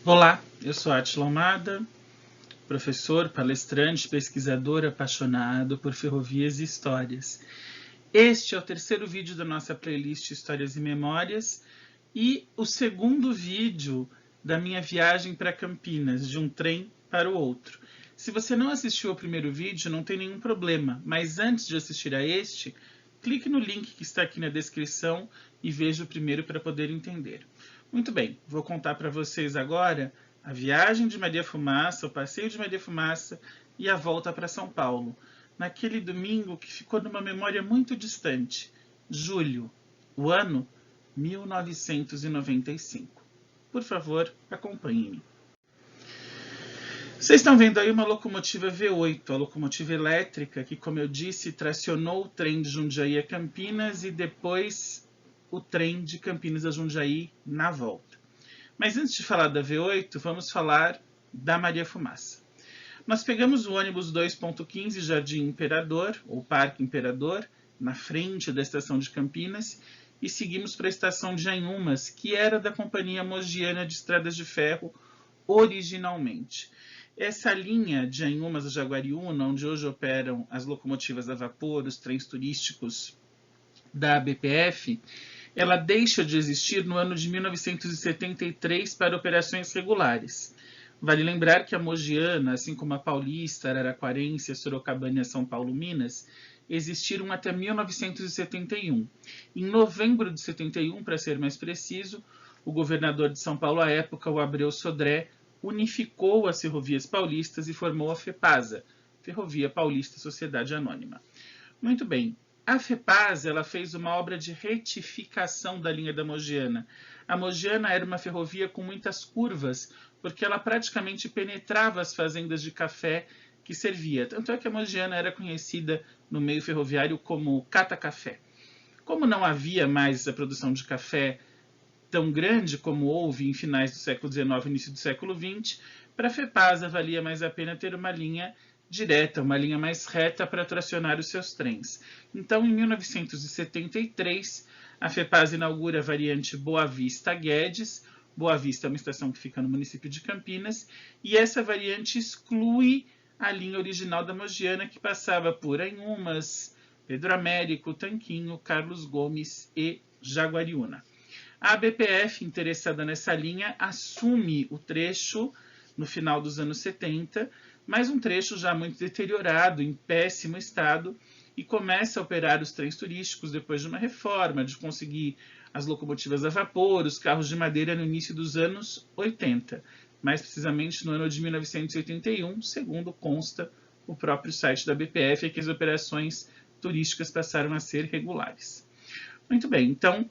Olá, eu sou Átila Almada, professor, palestrante, pesquisador apaixonado por ferrovias e histórias. Este é o terceiro vídeo da nossa playlist Histórias e Memórias e o segundo vídeo da minha viagem para Campinas, de um trem para o outro. Se você não assistiu ao primeiro vídeo, não tem nenhum problema, mas antes de assistir a este, clique no link que está aqui na descrição e veja o primeiro para poder entender. Muito bem, vou contar para vocês agora a viagem de Maria Fumaça, o passeio de Maria Fumaça e a volta para São Paulo, naquele domingo que ficou numa memória muito distante, julho, o ano 1995. Por favor, acompanhem-me. Vocês estão vendo aí uma locomotiva V8, a locomotiva elétrica que, como eu disse, tracionou o trem de Jundiaí a Campinas e depois o trem de Campinas a Jundiaí na volta. Mas antes de falar da V8, vamos falar da Maria Fumaça. Nós pegamos o ônibus 2.15 Jardim Imperador, ou Parque Imperador, na frente da estação de Campinas, e seguimos para a estação de Anhumas, que era da Companhia Mogiana de Estradas de Ferro originalmente. Essa linha de Anhumas a Jaguariúna, onde hoje operam as locomotivas a vapor, os trens turísticos da ABPF, ela deixa de existir no ano de 1973 para operações regulares. Vale lembrar que a Mogiana, assim como a Paulista, Araraquarense, a Sorocabana e a São Paulo Minas, existiram até 1971. Em novembro de 71, para ser mais preciso, o governador de São Paulo à época, o Abreu Sodré, unificou as ferrovias paulistas e formou a FEPASA, Ferrovia Paulista Sociedade Anônima. Muito bem. A FEPASA ela fez uma obra de retificação da linha da Mogiana. A Mogiana era uma ferrovia com muitas curvas, porque ela praticamente penetrava as fazendas de café que servia. Tanto é que a Mogiana era conhecida no meio ferroviário como cata-café. Como não havia mais a produção de café tão grande como houve em finais do século XIX e início do século XX, para a FEPASA valia mais a pena ter uma linha direta, uma linha mais reta para tracionar os seus trens. Então, em 1973, a FEPASA inaugura a variante Boa Vista-Guedes. Boa Vista é uma estação que fica no município de Campinas, e essa variante exclui a linha original da Mogiana, que passava por Anhumas, Pedro Américo, Tanquinho, Carlos Gomes e Jaguariúna. A ABPF, interessada nessa linha, assume o trecho no final dos anos 70, mas um trecho já muito deteriorado, em péssimo estado, e começa a operar os trens turísticos depois de uma reforma, de conseguir as locomotivas a vapor, os carros de madeira no início dos anos 80, mais precisamente no ano de 1981, segundo consta o próprio site da BPF, é que as operações turísticas passaram a ser regulares. Muito bem, então,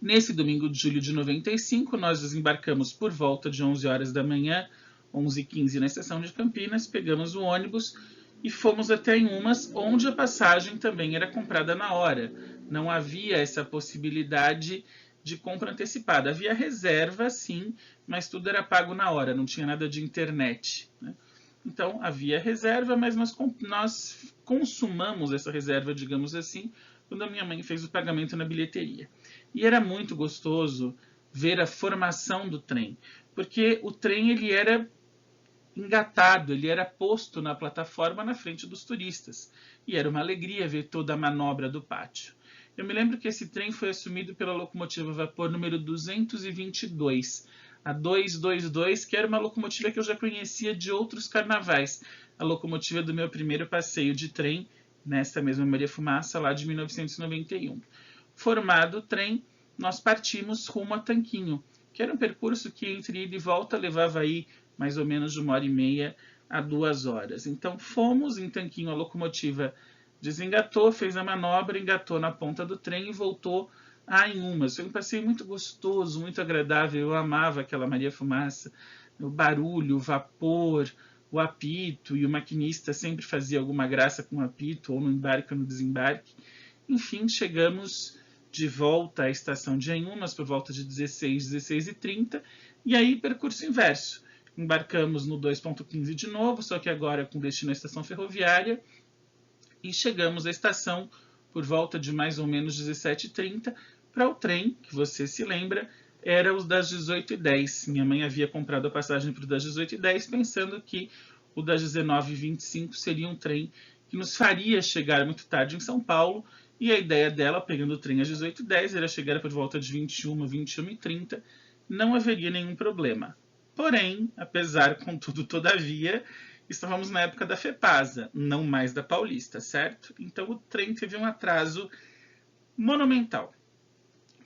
nesse domingo de julho de 95, nós desembarcamos por volta de 11 horas da manhã, 11h15 na estação de Campinas, pegamos o ônibus e fomos até Anhumas, onde a passagem também era comprada na hora. Não havia essa possibilidade de compra antecipada. Havia reserva, sim, mas tudo era pago na hora, não tinha nada de internet, né? Então, havia reserva, mas nós consumamos essa reserva, digamos assim, quando a minha mãe fez o pagamento na bilheteria. E era muito gostoso ver a formação do trem, porque o trem ele era engatado, ele era posto na plataforma na frente dos turistas. E era uma alegria ver toda a manobra do pátio. Eu me lembro que esse trem foi assumido pela locomotiva a vapor número 222, a 222, que era uma locomotiva que eu já conhecia de outros carnavais, a locomotiva do meu primeiro passeio de trem, nesta mesma Maria Fumaça, lá de 1991. Formado o trem, nós partimos rumo a Tanquinho, que era um percurso que entre ida e volta levava aí mais ou menos de 1h30 a 2 horas. Então fomos em Tanquinho, a locomotiva desengatou, fez a manobra, engatou na ponta do trem e voltou a Anhumas. Foi um passeio muito gostoso, muito agradável. Eu amava aquela Maria Fumaça, o barulho, o vapor, o apito, e o maquinista sempre fazia alguma graça com o apito, ou no embarque ou no desembarque. Enfim, chegamos de volta à estação de Anhumas por volta de 16h30, e aí percurso inverso. Embarcamos no 2.15 de novo, só que agora com destino à estação ferroviária, e chegamos à estação por volta de mais ou menos 17h30 para o trem, que você se lembra, era os das 18h10. Minha mãe havia comprado a passagem para o das 18h10, pensando que o das 19h25 seria um trem que nos faria chegar muito tarde em São Paulo, e a ideia dela, pegando o trem às 18h10, era chegar por volta de 21h, 21h30, não haveria nenhum problema. Porém, apesar, contudo, todavia, estávamos na época da FEPASA, não mais da Paulista, certo? Então o trem teve um atraso monumental.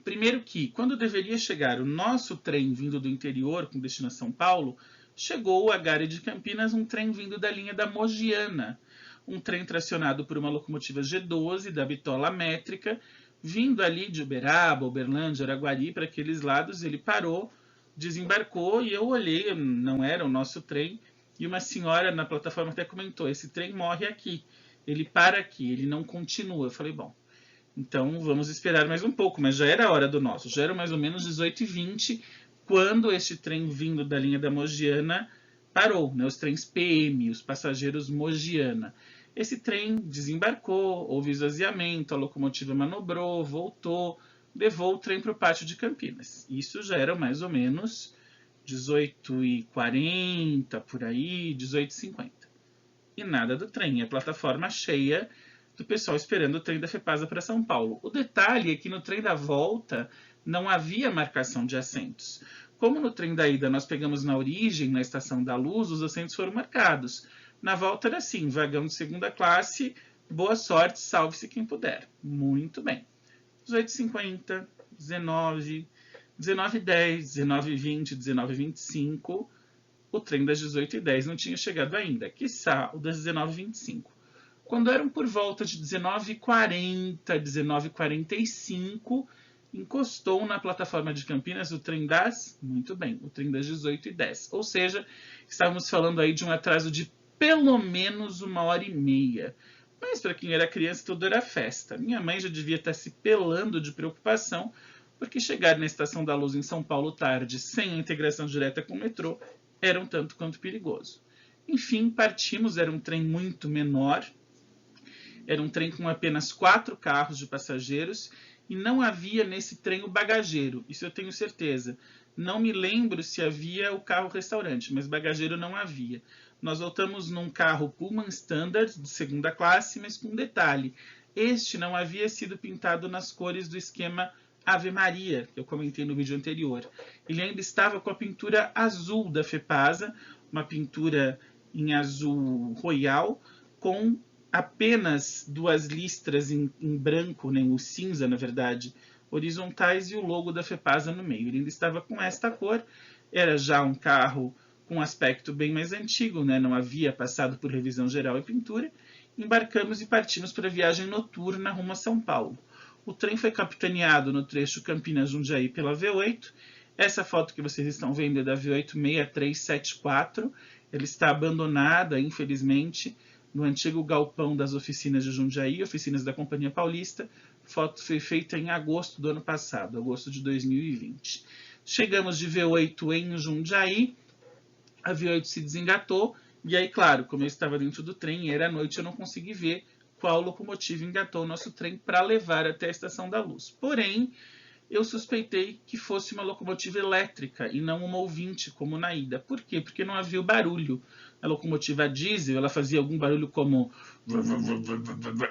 Primeiro que, quando deveria chegar o nosso trem vindo do interior com destino a São Paulo, chegou a Gare de Campinas um trem vindo da linha da Mogiana, um trem tracionado por uma locomotiva G12 da bitola métrica, vindo ali de Uberaba, Uberlândia, Araguari, para aqueles lados. Ele parou, desembarcou e eu olhei, não era o nosso trem, e uma senhora na plataforma até comentou: esse trem morre aqui, ele para aqui, ele não continua. Eu falei, bom, então vamos esperar mais um pouco, mas já era a hora do nosso, já era mais ou menos 18h20 quando este trem vindo da linha da Mogiana parou, né? Os trens PM, os passageiros Mogiana. Esse trem desembarcou, houve esvaziamento, a locomotiva manobrou, voltou, levou o trem para o pátio de Campinas. Isso já era mais ou menos 18h40, por aí, 18h50. E nada do trem, e a plataforma cheia do pessoal esperando o trem da FEPASA para São Paulo. O detalhe é que no trem da volta não havia marcação de assentos. Como no trem da ida nós pegamos na origem, na Estação da Luz, os assentos foram marcados. Na volta era assim, vagão de segunda classe, boa sorte, salve-se quem puder. Muito bem. 18h50, 19, 19h10, 19h20, 19h25, o trem das 18h10 não tinha chegado ainda, quiçá o das 19h25. Quando eram por volta de 19h40, 19h45, encostou na plataforma de Campinas o trem das, muito bem, o trem das 18h10. Ou seja, estávamos falando aí de um atraso de pelo menos 1h30. Mas para quem era criança tudo era festa. Minha mãe já devia estar se pelando de preocupação, porque chegar na Estação da Luz em São Paulo tarde, sem a integração direta com o metrô, era um tanto quanto perigoso. Enfim, partimos, era um trem muito menor, era um trem com apenas 4 carros de passageiros e não havia nesse trem o bagageiro, isso eu tenho certeza. Não me lembro se havia o carro-restaurante, mas bagageiro não havia. Nós voltamos num carro Pullman Standard de segunda classe, mas com um detalhe: este não havia sido pintado nas cores do esquema Ave Maria, que eu comentei no vídeo anterior. Ele ainda estava com a pintura azul da FEPASA, uma pintura em azul royal, com apenas 2 listras em branco, nem o cinza, na verdade, horizontais, e o logo da FEPASA no meio. Ele ainda estava com esta cor, era já um carro com aspecto bem mais antigo, né? Não havia passado por revisão geral e pintura. Embarcamos e partimos para a viagem noturna rumo a São Paulo. O trem foi capitaneado no trecho Campinas-Jundiaí pela V8. Essa foto que vocês estão vendo é da V8 6374. Ela está abandonada, infelizmente, no antigo galpão das oficinas de Jundiaí, oficinas da Companhia Paulista. A foto foi feita em agosto do ano passado, agosto de 2020. Chegamos de V8 em Jundiaí, a V8 se desengatou, e aí, claro, como eu estava dentro do trem, era à noite, eu não consegui ver qual locomotiva engatou o nosso trem para levar até a Estação da Luz. Porém, eu suspeitei que fosse uma locomotiva elétrica e não uma ouvinte, como na ida. Por quê? Porque não havia o barulho. A locomotiva diesel, ela fazia algum barulho como...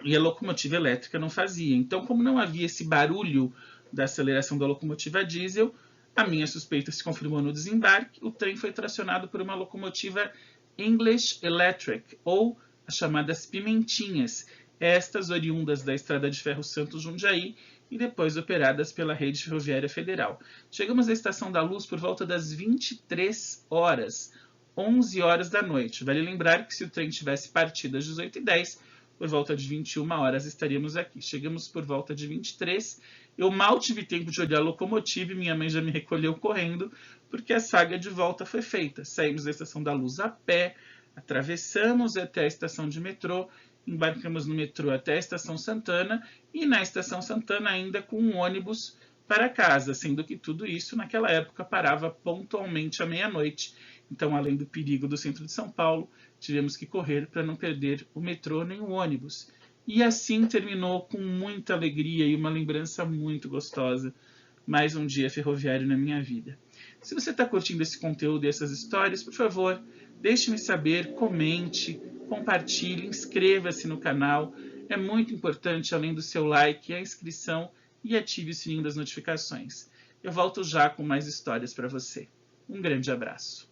e a locomotiva elétrica não fazia. Então, como não havia esse barulho da aceleração da locomotiva diesel, a minha suspeita se confirmou no desembarque. O trem foi tracionado por uma locomotiva English Electric, ou as chamadas pimentinhas, estas oriundas da Estrada de Ferro Santos Jundiaí e depois operadas pela Rede Ferroviária Federal. Chegamos à Estação da Luz por volta das 23 horas, 11 horas da noite. Vale lembrar que se o trem tivesse partido às 18h10, por volta de 21 horas estaríamos aqui. Chegamos por volta de 23. Eu mal tive tempo de olhar a locomotiva e minha mãe já me recolheu correndo, porque a saga de volta foi feita. Saímos da Estação da Luz a pé, atravessamos até a estação de metrô, embarcamos no metrô até a Estação Santana e na Estação Santana ainda com um ônibus para casa, sendo que tudo isso naquela época parava pontualmente à meia-noite. Então, além do perigo do centro de São Paulo, tivemos que correr para não perder o metrô nem o ônibus. E assim terminou com muita alegria e uma lembrança muito gostosa mais um dia ferroviário na minha vida. Se você está curtindo esse conteúdo e essas histórias, por favor, deixe-me saber, comente, compartilhe, inscreva-se no canal. É muito importante, além do seu like, a inscrição e ative o sininho das notificações. Eu volto já com mais histórias para você. Um grande abraço.